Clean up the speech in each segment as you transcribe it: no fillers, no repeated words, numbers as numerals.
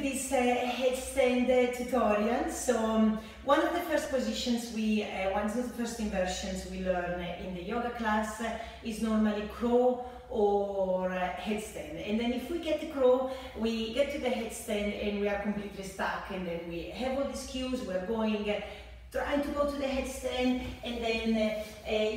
this headstand tutorial. So one of the first positions one of the first inversions we learn in the yoga class is normally crow or headstand. And then if we get the crow, we get to the headstand and we are completely stuck, and then we have all these cues, we're trying to go to the headstand, and then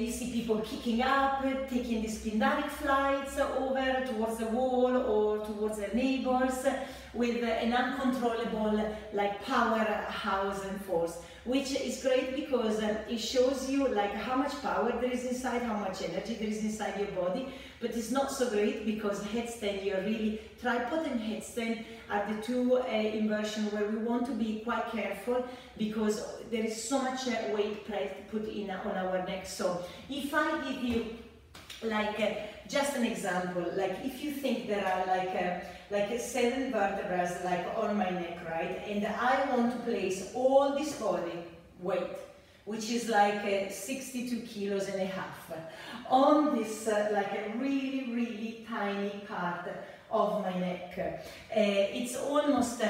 you see people kicking up, taking these pindaric flights over towards the wall or towards their neighbors with an uncontrollable like powerhouse and force, which is great because it shows you like how much power there is inside, how much energy there is inside your body. But it's not so great because headstand, you're really, tripod and headstand are the two inversions where we want to be quite careful because there is so much weight put in on our neck. So if I give you like just an example, like if you think there are like 7 vertebrae like on my neck, right, and I want to place all this body weight, which is like 62 kilos and a half, on this like a really tiny part of my neck. It's almost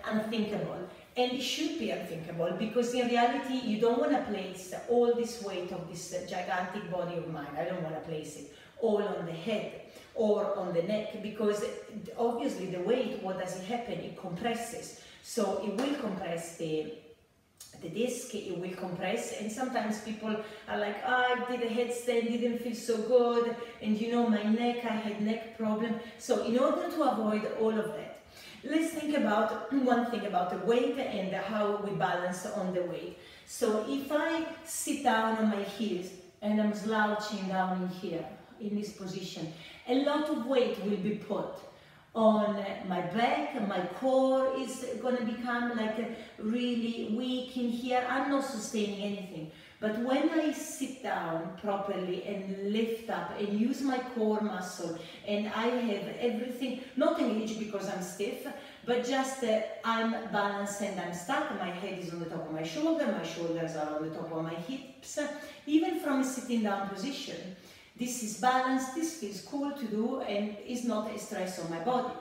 unthinkable, and it should be unthinkable because in reality you don't want to place all this weight of this gigantic body of mine. I don't want to place it all on the head or on the neck because obviously the weight, what does it happen? It compresses, so it will compress the disc, it will compress, and sometimes people are like, oh, I did a headstand, didn't feel so good, and you know my neck, I had neck problem. So in order to avoid all of that, let's think about one thing about the weight and how we balance on the weight. So if I sit down on my heels and I'm slouching down in here, in this position, a lot of weight will be put on my back, my core is going to become like really weak in here. I'm not sustaining anything. But when I sit down properly and lift up and use my core muscle, and I have everything, not engaged because I'm stiff, but just I'm balanced and I'm stuck, my head is on the top of my shoulders are on the top of my hips, even from a sitting down position. This is balanced, this feels cool to do, and is not a stress on my body.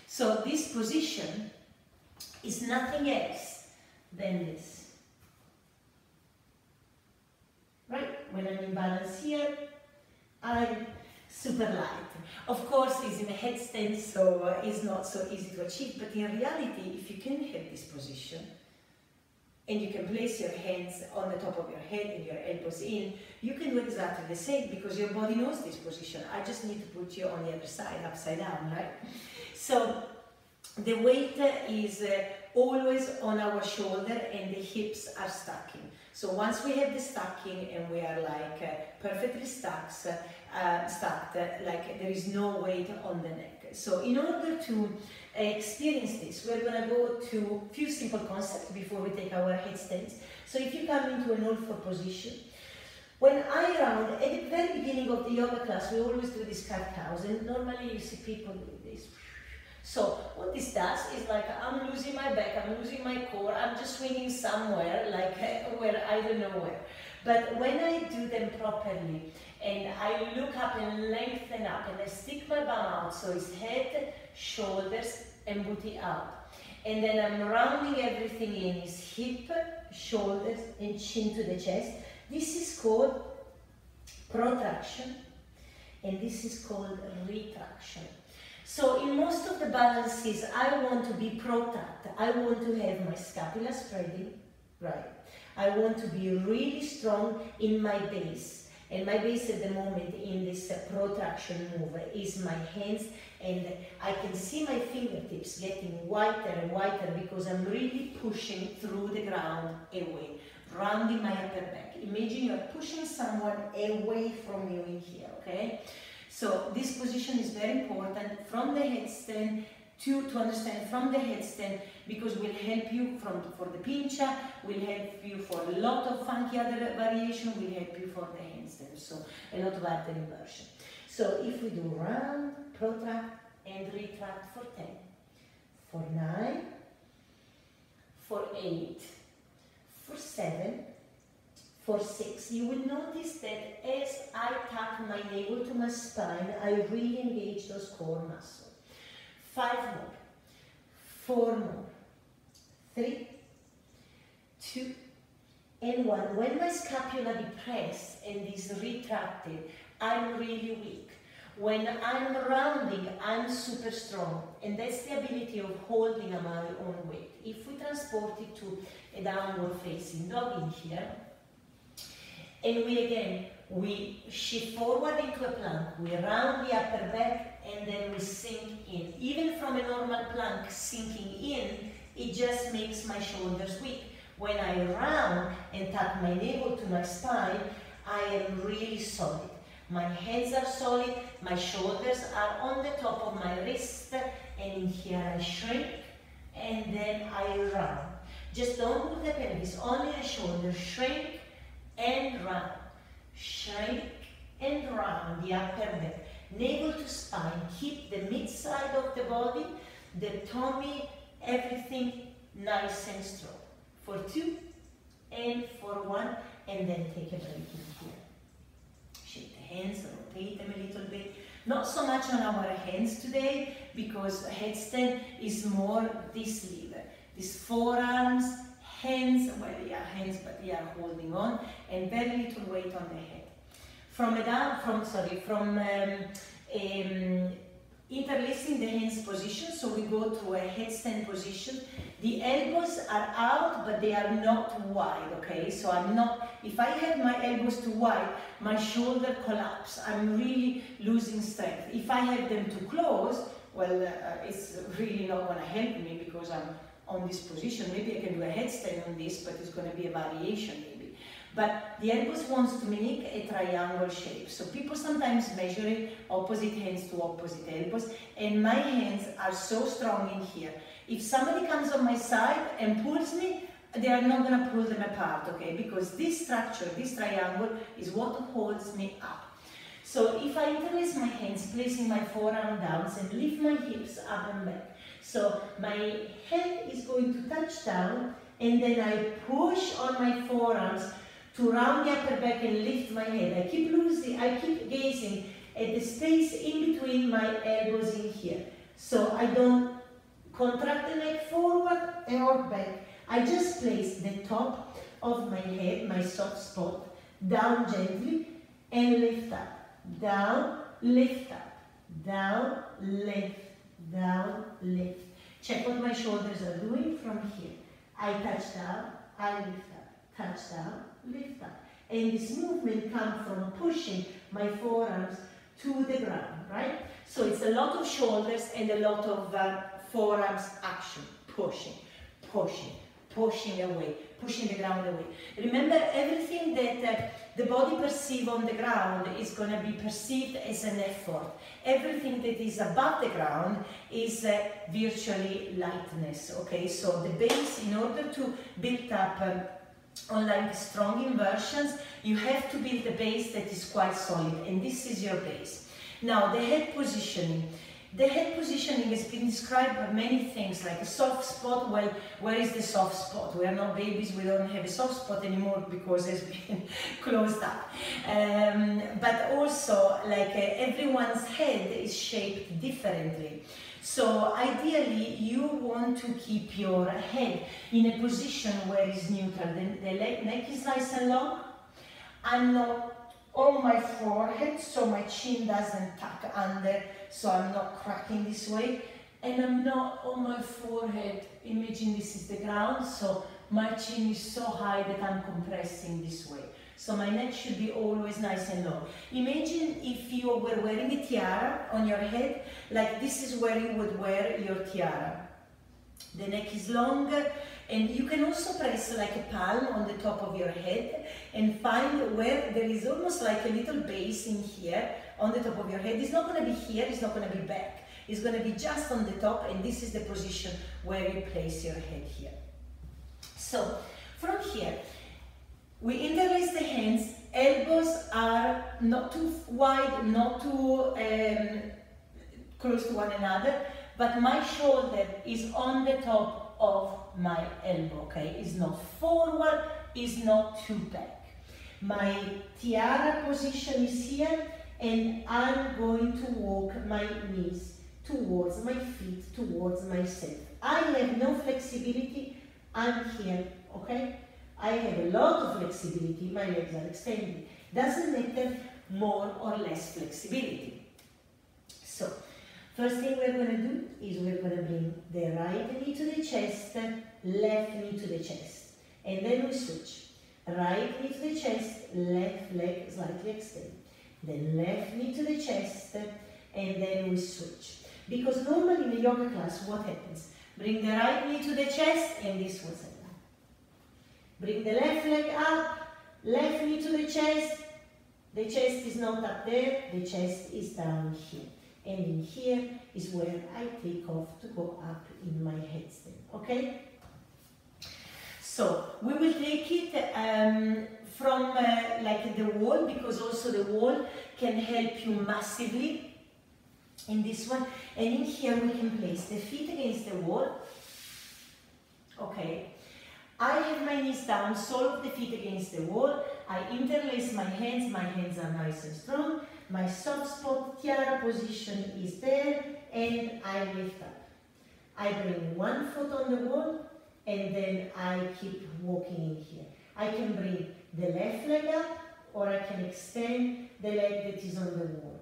So this position is nothing else than this. Right? When I'm in balance here, I'm super light. Of course, it's in a headstand, so it's not so easy to achieve, but in reality, if you can have this position, and you can place your hands on the top of your head and your elbows in, you can do exactly the same because your body knows this position. I just need to put you on the other side, upside down, right? So the weight is always on our shoulder and the hips are stacking. So once we have the stacking and we are like perfectly stacked, like there is no weight on the neck. So in order to experience this, we're going to go to a few simple concepts before we take our headstands. So if you come into an all-four position, when I round, at the very beginning of the yoga class, we always do this cat-cows, and normally you see people do this. So what this does is like I'm losing my back, I'm losing my core, I'm just swinging somewhere, like where I don't know where. But when I do them properly, and I look up and lengthen up, and I stick my bum out, so it's head, shoulders, and booty out. And then I'm rounding everything in, is hip, shoulders, and chin to the chest. This is called protraction, and this is called retraction. So in most of the balances, I want to be protract. I want to have my scapula spreading, right? I want to be really strong in my base. And my base at the moment in this protraction move is my hands, and I can see my fingertips getting whiter and whiter because I'm really pushing through the ground away, rounding my upper back. Imagine you're pushing someone away from you in here, okay? So this position is very important from the headstand to understand from the headstand, because will help you for the pincha, will help you for a lot of funky other variation, will help you for the handstand, so a lot of other inversion. So if we do round, protract and retract for 10, for 9, for 8, for 7, for 6, you will notice that as I tap my navel to my spine, I really engage those core muscles. 5 more, 4 more, 3, 2, and 1. When my scapula depressed and is retracted, I'm really weak. When I'm rounding, I'm super strong, and that's the ability of holding my own weight. If we transport it to a downward facing dog in here, and we shift forward into a plank, we round the upper back, and then we sink in. Even from a normal plank, sinking in, it just makes my shoulders weak. When I round and tuck my navel to my spine, I am really solid. My hands are solid, my shoulders are on the top of my wrist, and in here I shrink, and then I round. Just don't move the pelvis, only the shoulders, shrink and round. Shrink and round the upper back. Navel to spine, keep the mid side of the body, the tummy, everything nice and strong. For 2 and for 1, and then take a break in here. Shake the hands, rotate them a little bit. Not so much on our hands today, because headstand is more this lever. These forearms, hands, well, yeah, hands, but they are holding on, and very little weight on the head. Interlacing the hands position, so we go to a headstand position. The elbows are out, but they are not wide, okay? So if I have my elbows too wide, my shoulder collapse. I'm really losing strength. If I have them too close, well, it's really not gonna help me because I'm on this position. Maybe I can do a headstand on this, but it's gonna be a variation maybe. But the elbows wants to mimic a triangle shape. So people sometimes measure it opposite hands to opposite elbows, and my hands are so strong in here. If somebody comes on my side and pulls me, they are not going to pull them apart, okay? Because this structure, this triangle, is what holds me up. So if I interlace my hands, placing my forearm down and lift my hips up and back. So my head is going to touch down, and then I push on my forearms to round the upper back and lift my head. I keep gazing at the space in between my elbows in here. So I don't contract the neck forward or back. I just place the top of my head, my soft spot, down gently and lift up. Down, lift up. Down, lift. Down, lift. Check what my shoulders are doing from here. I touch down, I lift up. Touch down, lift up. And this movement comes from pushing my forearms to the ground, right? So it's a lot of shoulders and a lot of forearms action. Pushing, pushing, pushing away, pushing the ground away. Remember, everything that the body perceives on the ground is going to be perceived as an effort. Everything that is above the ground is virtually lightness, okay? So the base, in order to build up on like strong inversions, you have to build a base that is quite solid, and this is your base. Now, the head positioning. The head positioning has been described by many things, like a soft spot. Well, where is the soft spot? We are not babies, we don't have a soft spot anymore because it's been closed up. But also, like everyone's head is shaped differently. So ideally, you want to keep your head in a position where it's neutral. The neck is nice and long. I'm not on my forehead, so my chin doesn't tuck under, so I'm not cracking this way. And I'm not on my forehead. Imagine this is the ground, so my chin is so high that I'm compressing this way. So my neck should be always nice and long. Imagine if you were wearing a tiara on your head, like this is where you would wear your tiara. The neck is longer, and you can also press like a palm on the top of your head and find where there is almost like a little base in here on the top of your head. It's not going to be here, it's not going to be back. It's going to be just on the top, and this is the position where you place your head here. So from here, we interlace the hands, elbows are not too wide, not too close to one another, but my shoulder is on the top of my elbow, okay? It's not forward, it's not too back. My tiara position is here, and I'm going to walk my knees towards my feet, towards myself. I have no flexibility I'm here, okay? I have a lot of flexibility, my legs are extended. Doesn't matter more or less flexibility. So, first thing we're going to do is we're going to bring the right knee to the chest, left knee to the chest. And then we switch. Right knee to the chest, left leg slightly extend. Then left knee to the chest, and then we switch. Because normally in a yoga class, what happens? Bring the right knee to the chest, and this was it. Bring the left leg up, left knee to the chest is not up there, the chest is down here. And in here is where I take off to go up in my headstand, okay? So, we will take it from like the wall, because also the wall can help you massively in this one. And in here we can place the feet against the wall, okay? I have my knees down, sole of the feet against the wall. I interlace my hands are nice and strong. My soft spot tiara position is there, and I lift up. I bring one foot on the wall, and then I keep walking in here. I can bring the left leg up, or I can extend the leg that is on the wall.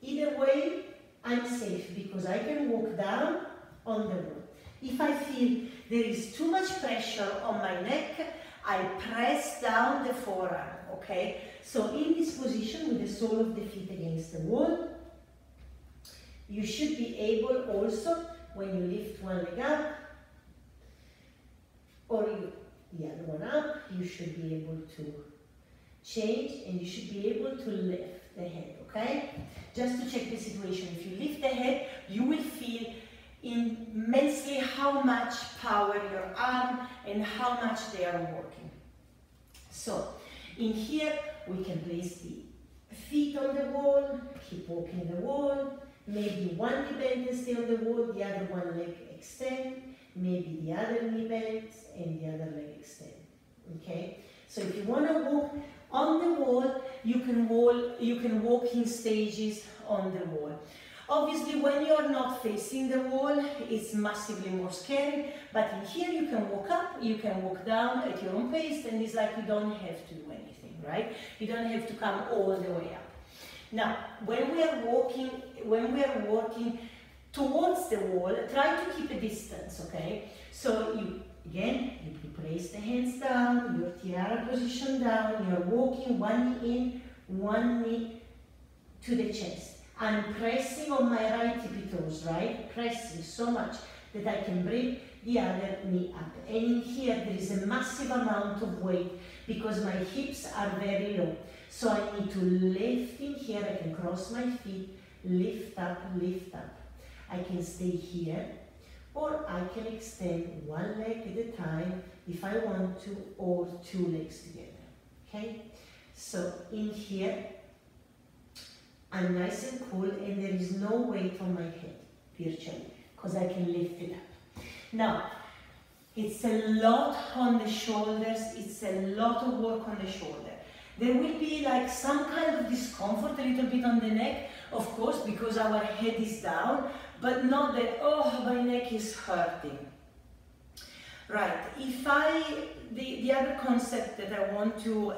Either way, I'm safe, because I can walk down on the wall. If I feel there is too much pressure on my neck, I press down the forearm, okay? So in this position, with the sole of the feet against the wall, you should be able also, when you lift one leg up, or the other one up, you should be able to change, and you should be able to lift the head, okay? Just to check the situation, if you lift the head, you will feel immensely how much power your arm and how much they are working. So, in here, we can place the feet on the wall, keep walking the wall, maybe one knee bend and stay on the wall, the other one leg extend, maybe the other knee bends and the other leg extend, okay? So if you want to walk on the wall, you can walk in stages on the wall. Obviously, when you're not facing the wall, it's massively more scary, but in here you can walk up, you can walk down at your own pace, and it's like you don't have to do anything, right? You don't have to come all the way up. Now, when we are walking towards the wall, try to keep a distance, okay? So you place the hands down, your tiara position down, you're walking one knee in, one knee to the chest. I'm pressing on my right tippy toes, right? Pressing so much that I can bring the other knee up. And in here, there is a massive amount of weight because my hips are very low. So I need to lift in here. I can cross my feet, lift up, lift up. I can stay here, or I can extend one leg at a time if I want to, or two legs together, okay? So in here, I'm nice and cool, and there is no weight on my head, virtually, because I can lift it up. Now, it's a lot on the shoulders, it's a lot of work on the shoulder. There will be like some kind of discomfort a little bit on the neck, of course, because our head is down, but not that, oh, my neck is hurting. Right, the other concept that I want to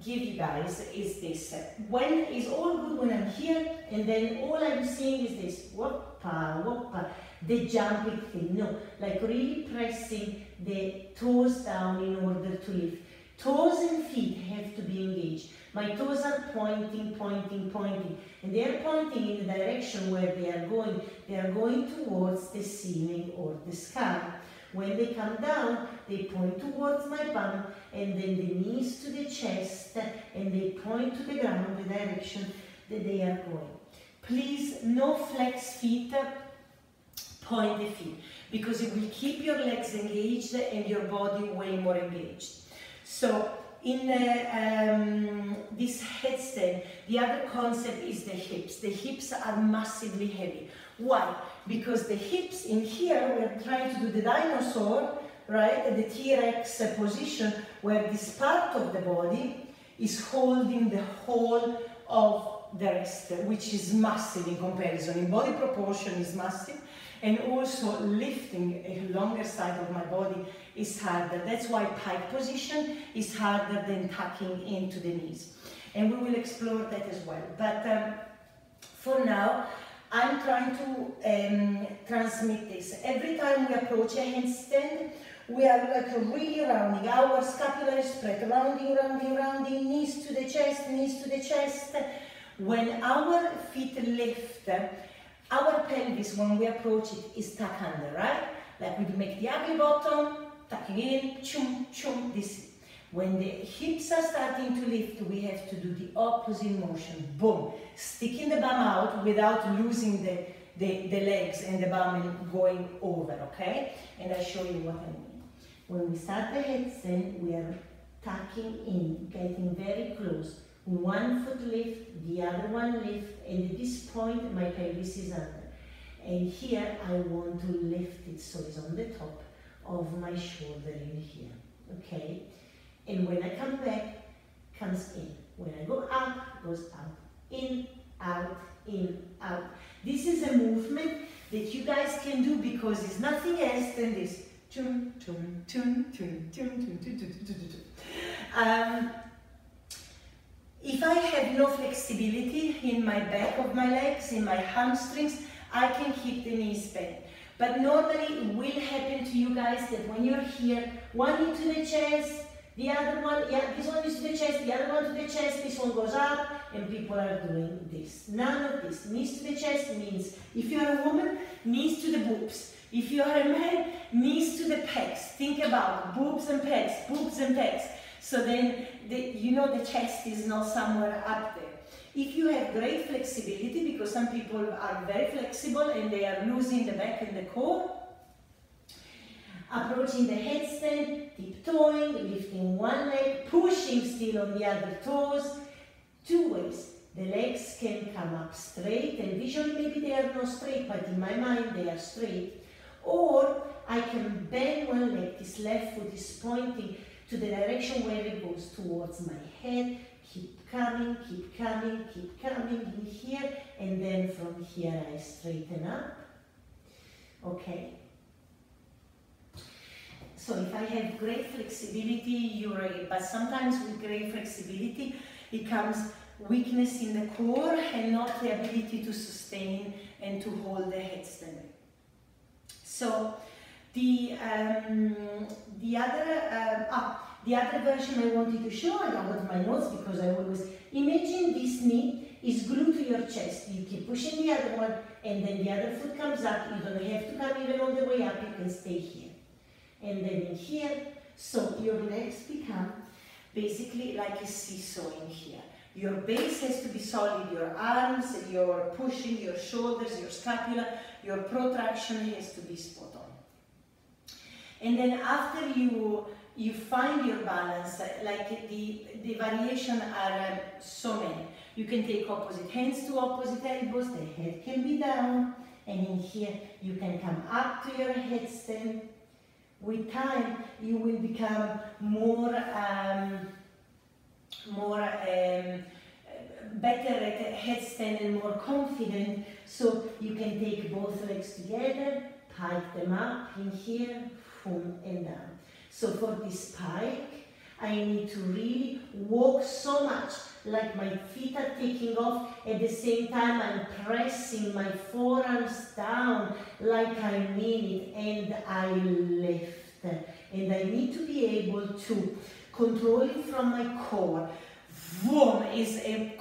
give you guys is this. When it's all good when I'm here, and then all I'm seeing is this, whoppa, whoppa, the jumping thing. No, like really pressing the toes down in order to lift. Toes and feet have to be engaged. My toes are pointing, pointing, pointing, and they are pointing in the direction where they are going. They are going towards the ceiling or the sky. When they come down, they point towards my bum, and then the knees to the chest, and they point to the ground, the direction that they are going. Please, no flex feet, point the feet, because it will keep your legs engaged and your body way more engaged. So, in this headstand, the other concept is the hips. The hips are massively heavy. Why? Because the hips in here, we're trying to do the dinosaur, right? The T-Rex position, where this part of the body is holding the whole of the rest, which is massive in comparison. In body proportion is massive, and also lifting a longer side of my body is harder. That's why pike position is harder than tucking into the knees. And we will explore that as well. But for now, I'm trying to transmit this. Every time we approach a handstand, we are like really rounding. Our scapula is spread, rounding, rounding, rounding, knees to the chest, knees to the chest. When our feet lift, our pelvis, when we approach it, is tucked under, right? Like we make the ugly bottom, tucking in, chum, chum, this. When the hips are starting to lift, we have to do the opposite motion. Boom. Sticking the bum out without losing the legs and the bum going over, okay? And I'll show you what I mean. When we start the headstand, we are tucking in, getting very close. One foot lift, the other one lift, and at this point, my pelvis is under. And here, I want to lift it so it's on the top of my shoulder in here, okay? And when I come back, comes in. When I go out, goes out. In, out, in, out. This is a movement that you guys can do because it's nothing else than this. Chum, chum, chum, chum, chum, chum, chum, chum, chum, chum. If I have no flexibility in my back of my legs, in my hamstrings, I can keep the knees bent. But normally it will happen to you guys that when you're here, one knee to the chest, the other one, yeah, this one is to the chest, the other one to the chest, this one goes up, and people are doing this. None of this. Knees to the chest means, if you are a woman, knees to the boobs. If you are a man, knees to the pecs. Think about boobs and pecs, boobs and pecs. So then, you know the chest is not somewhere up there. If you have great flexibility, because some people are very flexible and they are losing the back and the core, approaching the headstand, tiptoeing, lifting one leg, pushing still on the other toes. Two ways. The legs can come up straight, and visually maybe they are not straight, but in my mind they are straight. Or I can bend one leg, this left foot is pointing to the direction where it goes towards my head. Keep coming, keep coming, keep coming in here, and then from here I straighten up. Okay. So if I have great flexibility, you're right. But sometimes with great flexibility, it comes weakness in the core and not the ability to sustain and to hold the headstand. So the other version I wanted to show, I got my notes because I always imagine this knee is glued to your chest. You keep pushing the other one, and then the other foot comes up. You don't have to come even on the way up. You can stay here. And then in here, so your legs become basically like a seesaw in here. Your base has to be solid, your arms, your pushing, your shoulders, your scapula, your protraction has to be spot on. And then after you find your balance, like the variation are so many. You can take opposite hands to opposite elbows, the head can be down, and in here you can come up to your headstand. With time, you will become better at headstand and more confident, so you can take both legs together, pike them up in here, boom, and down. So for this pike, I need to really walk so much, like my feet are taking off, at the same time I'm pressing my forearms down, like I mean it, and I lift. And I need to be able to control it from my core. Vroom is a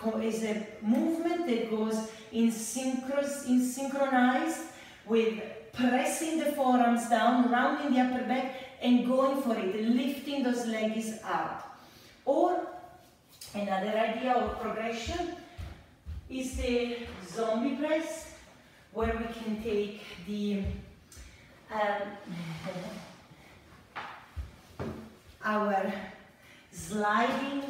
movement that goes in synchronized with pressing the forearms down, rounding the upper back, and going for it, lifting those legs out. Or another idea of progression is the zombie press, where we can take the our sliding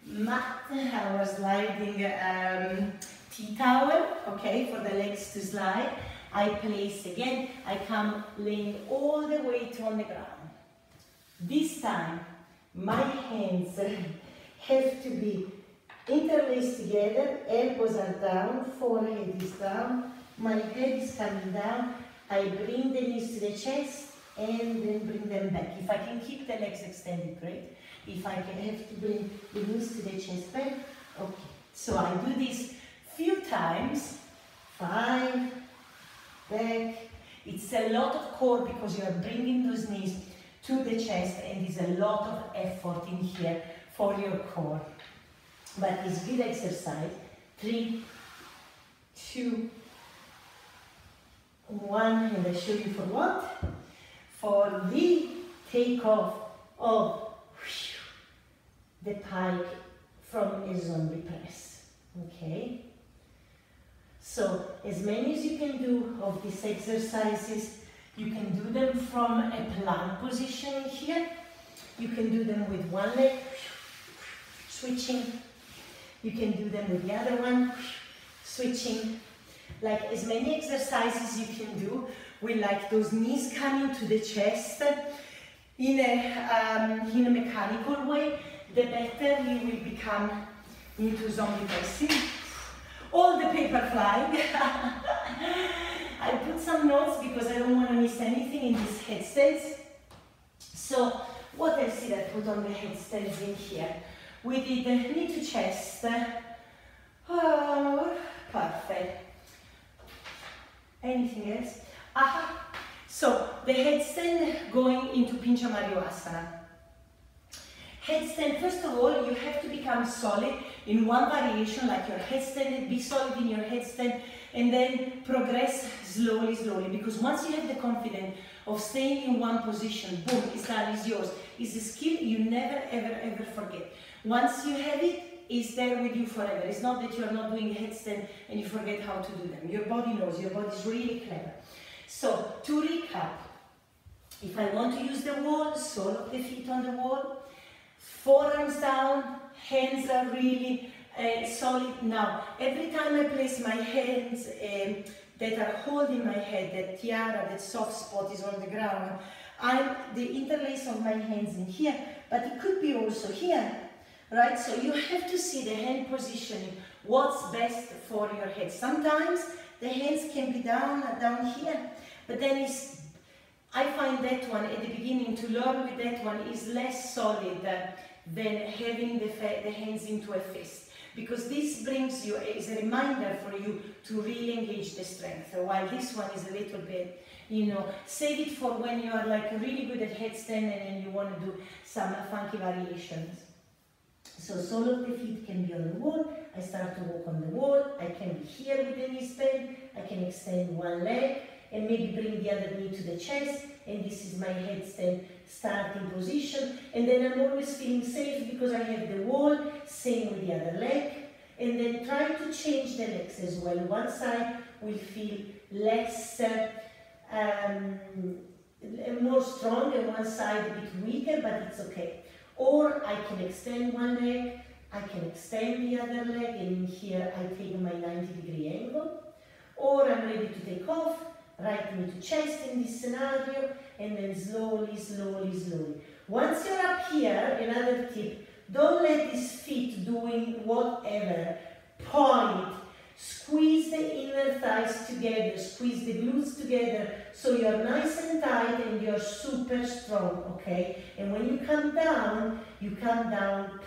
mat, our sliding tea towel, okay, for the legs to slide. I place again, I come laying all the weight on the ground. This time, my hands have to be Interlace together, elbows are down, forehead is down, my head is coming down. I bring the knees to the chest and then bring them back. If I can keep the legs extended, great. If I can have to bring the knees to the chest back, okay. So I do this few times, 5, back. It's a lot of core because you are bringing those knees to the chest and there's a lot of effort in here for your core. But it's good exercise. 3, 2, 1, and I show you for what? For the takeoff of the pike from a zombie press. Okay? So, as many as you can do of these exercises, you can do them from a plank position here. You can do them with one leg, switching. You can do them with the other one, switching. Like as many exercises you can do with like those knees coming to the chest in a mechanical way, the better you will become into zombie pressing. All the paper flying. I put some notes because I don't want to miss anything in these headstands. So what else did I put on the headstands in here? We did the knee to chest. Oh, perfect. Anything else? Aha. So the headstand going into Pincha Mayurasana. Headstand, first of all, you have to become solid in one variation, like your headstand, be solid in your headstand, and then progress slowly, slowly. Because once you have the confidence of staying in one position, boom, it's done, it's yours. It's a skill you never, ever, ever forget. Once you have it, it's there with you forever. It's not that you are not doing headstand and you forget how to do them. Your body knows, your body is really clever. So, to recap, if I want to use the wall, sole of the feet on the wall, forearms down, hands are really solid. Now, every time I place my hands that are holding my head, that tiara, that soft spot is on the ground, the interlace of my hands in here, but it could be also here, right? So you have to see the hand positioning, what's best for your head. Sometimes the hands can be down here, but then I find that one at the beginning, to learn with that one is less solid than having the hands into a fist, because this brings you, is a reminder for you to really engage the strength, while this one is a little bit, you know, save it for when you are like really good at headstand and you want to do some funky variations. So sole of the feet can be on the wall. I start to walk on the wall. I can be here with the knees bent. I can extend one leg and maybe bring the other knee to the chest. And this is my headstand starting position. And then I'm always feeling safe because I have the wall, same with the other leg. And then try to change the legs as well. One side will feel less, more strong, and one side a bit weaker, but it's okay. Or I can extend one leg, I can extend the other leg, and in here I take my 90-degree angle. Or I'm ready to take off, right knee to chest in this scenario, and then slowly, slowly, slowly. Once you're up here, another tip, don't let these feet doing whatever. Point. Squeeze the inner thighs together, squeeze the glutes together, so you're nice and tight and you're super strong, okay? And when you come down,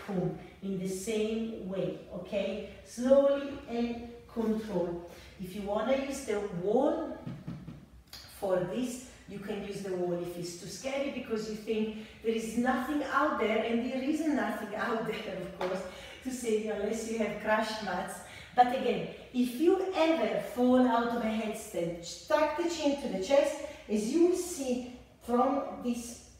boom, in the same way, okay? Slowly and control. If you want to use the wall for this, you can use the wall if it's too scary because you think there is nothing out there, and there is nothing out there, of course, to save you unless you have crash mats. But again, if you ever fall out of a headstand, tuck the chin to the chest. As you will see from this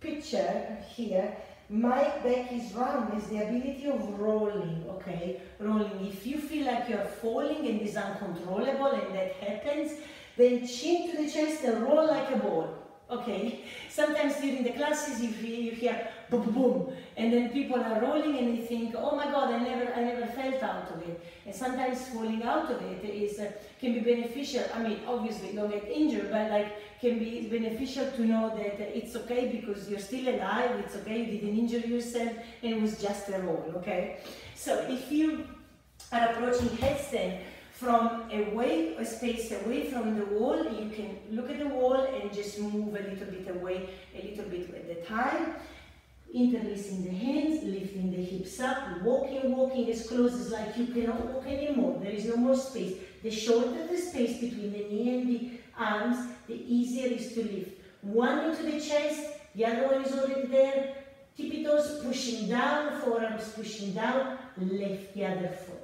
picture here, my back is round. There's the ability of rolling, okay? Rolling. If you feel like you're falling and it's uncontrollable and that happens, then chin to the chest and roll like a ball. okay? Sometimes during the classes you hear boom, boom, boom, and then people are rolling and they think, oh my God, I never felt out of it. And sometimes falling out of it is can be beneficial. I mean, obviously don't get injured, but like can be beneficial to know that it's okay because you're still alive, it's okay, you didn't injure yourself, and it was just a roll, okay? So if you are approaching headstand from a space away from the wall, you can look at the wall and just move a little bit away, a little bit at a time. Interlacing the hands, lifting the hips up, walking as close as like you cannot walk anymore. There is no more space. The shorter the space between the knee and the arms, the easier it is to lift. One into the chest, the other one is already there. Tippy toes pushing down, forearms pushing down, lift the other foot.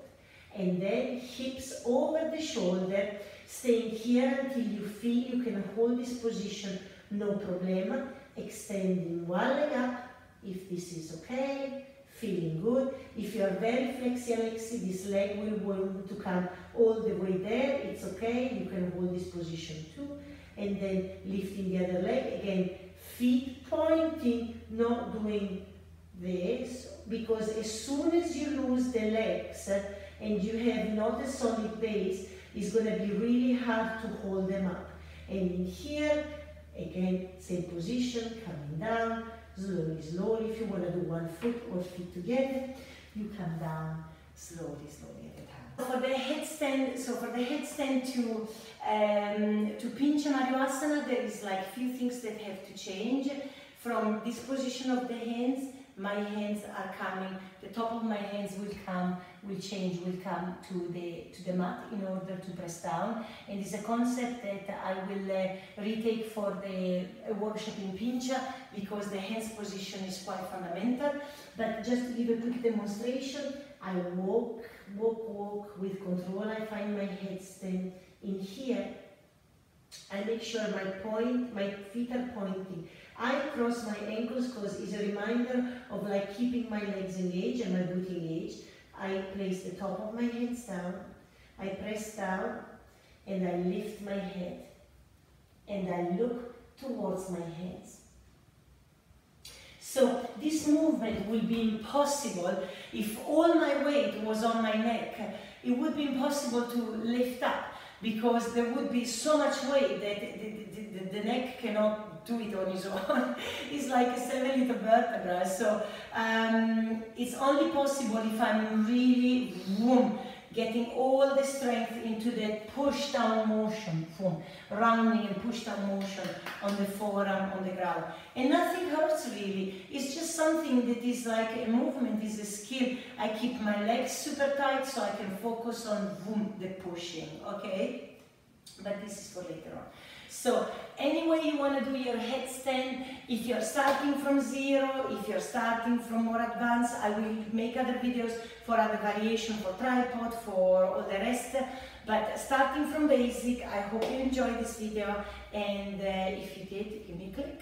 And then hips over the shoulder, staying here until you feel you can hold this position, no problem. Extending one leg up, if this is okay, feeling good. If you are very flexi-alexi, this leg will want to come all the way there, it's okay, you can hold this position too. And then lifting the other leg, again, feet pointing, not doing this, because as soon as you lose the legs and you have not a solid base, it's going to be really hard to hold them up. And in here, again, same position, coming down, slowly, slowly. If you want to do one foot or feet together, you come down slowly, slowly at a time. For the headstand to Pincha Mariasana, there is like few things that have to change. From this position of the hands, my hands are coming, the top of my hands will come to the mat in order to press down. And it's a concept that I will retake for the workshop in Pincha, because the hands position is quite fundamental. But just to give a quick demonstration, I walk with control. I find my headstand in here. I make sure my feet are pointing. I cross my ankles because it's a reminder of like keeping my legs engaged and my boot engaged. I place the top of my hands down, I press down, and I lift my head. And I look towards my hands. So this movement will be impossible if all my weight was on my neck. It would be impossible to lift up, because there would be so much weight that the neck cannot do it on its own. It's like a 7-liter vertebra. So it's only possible if I'm really getting all the strength into that push down motion, rounding and push down motion on the forearm, on the ground. And nothing hurts really. It's just something that is like a movement, is a skill. I keep my legs super tight so I can focus on the pushing, okay? But this is for later on. So anyway you want to do your headstand, if you're starting from zero, if you're starting from more advanced, I will make other videos for other variation, for tripod, for all the rest. But starting from basic, I hope you enjoyed this video, and if you did, give me a click.